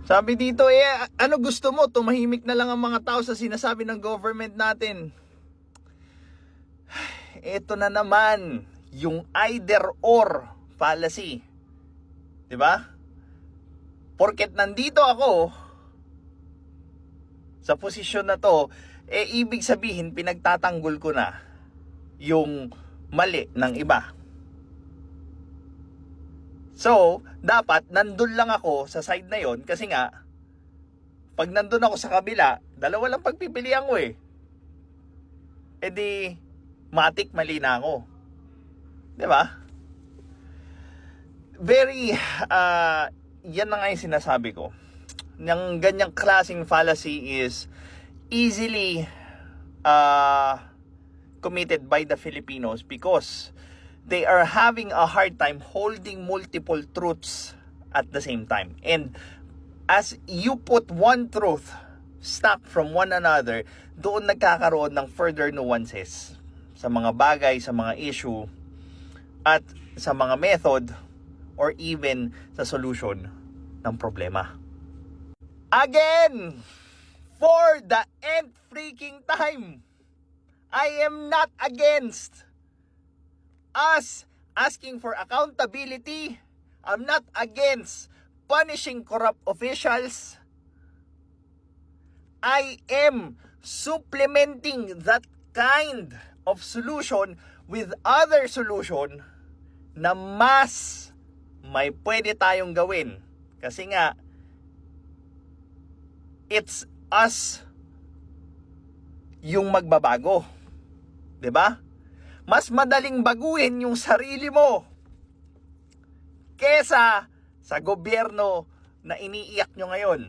Sabi dito, ano gusto mo? Tumahimik na lang ang mga tao sa sinasabi ng government natin. Ito na naman, yung either or fallacy. 'Di ba? Porket nandito ako sa posisyon na to, ibig sabihin pinagtatanggol ko na yung mali ng iba. So, dapat nandun lang ako sa side na yon kasi nga, pag nandun ako sa kabila, dalawa lang pagpipilian ko eh. E di, matik mali na ako. 'Di ba? Very, yan na nga yung sinasabi ko. Yung ganyang klaseng fallacy is easily committed by the Filipinos because they are having a hard time holding multiple truths at the same time. And as you put one truth stacked from one another, doon nagkakaroon ng further nuances sa mga bagay, sa mga issue, at sa mga method, or even sa solution ng problema. Again, for the nth freaking time, I am not against us asking for accountability. I'm not against punishing corrupt officials. I am supplementing that kind of solution with other solution na mas may pwede tayong gawin. Kasi nga, it's us yung magbabago. 'Di ba? Mas madaling baguhin yung sarili mo kesa sa gobyerno na iniiyak nyo ngayon.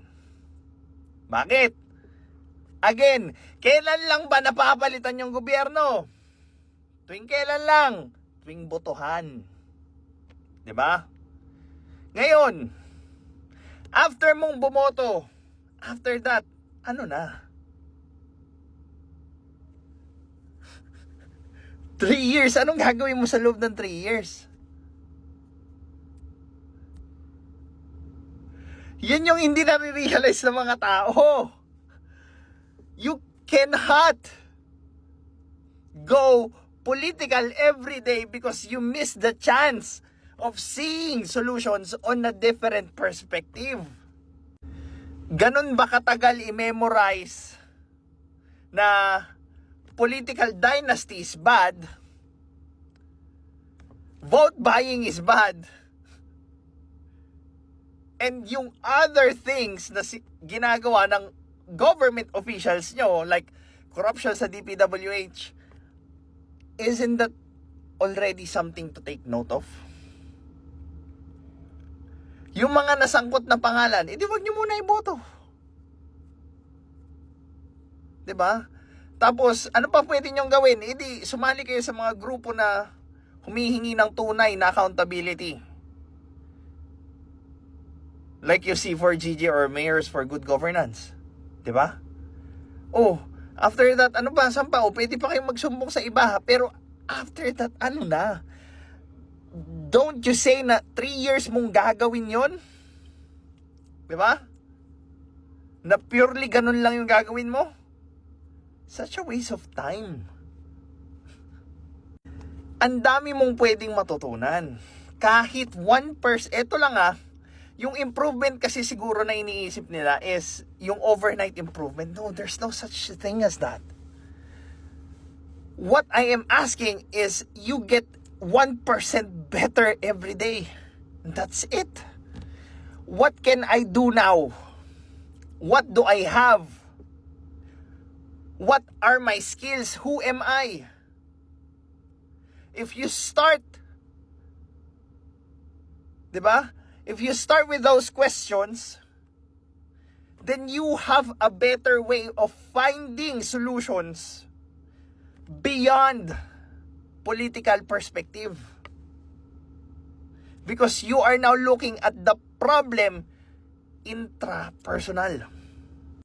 Bakit? Again, kailan lang ba napapalitan yung gobyerno? Tuwing kailan lang? Tuwing botohan. 'Di ba? Ngayon, after mong bumoto, after that, ano na? 3 years. Anong gagawin mo sa loob ng 3 years? Yan yung hindi nare-realize ng mga tao. You cannot go political every day because you miss the chance of seeing solutions on a different perspective. Ganon ba katagal i-memorize na political dynasty is bad, vote buying is bad, and yung other things na ginagawa ng government officials nyo, like corruption sa DPWH, isn't that already something to take note of? Yung mga nasangkot na pangalan, edi wag nyo muna iboto. 'Di ba? Tapos, ano pa pwede nyong gawin? Edi sumali kayo sa mga grupo na humihingi ng tunay na accountability. Like you see for GG or Mayors for Good Governance. 'Di ba? Oh, after that, ano ba? Saan pa? Pwede pa kayong magsumbong sa iba. Pero after that, ano na? Don't you say na 3 years mong gagawin yon? 'Di ba? Na purely ganun lang yung gagawin mo? Such a waste of time. Ang dami mong pwedeng matutunan. Kahit 1%, eto lang yung improvement kasi siguro na iniisip nila is yung overnight improvement. No, there's no such thing as that. What I am asking is you get 1% better every day. That's it. What can I do now? What do I have? What are my skills? Who am I? If you start, 'di ba? If you start with those questions, then you have a better way of finding solutions beyond political perspective. Because you are now looking at the problem intrapersonal.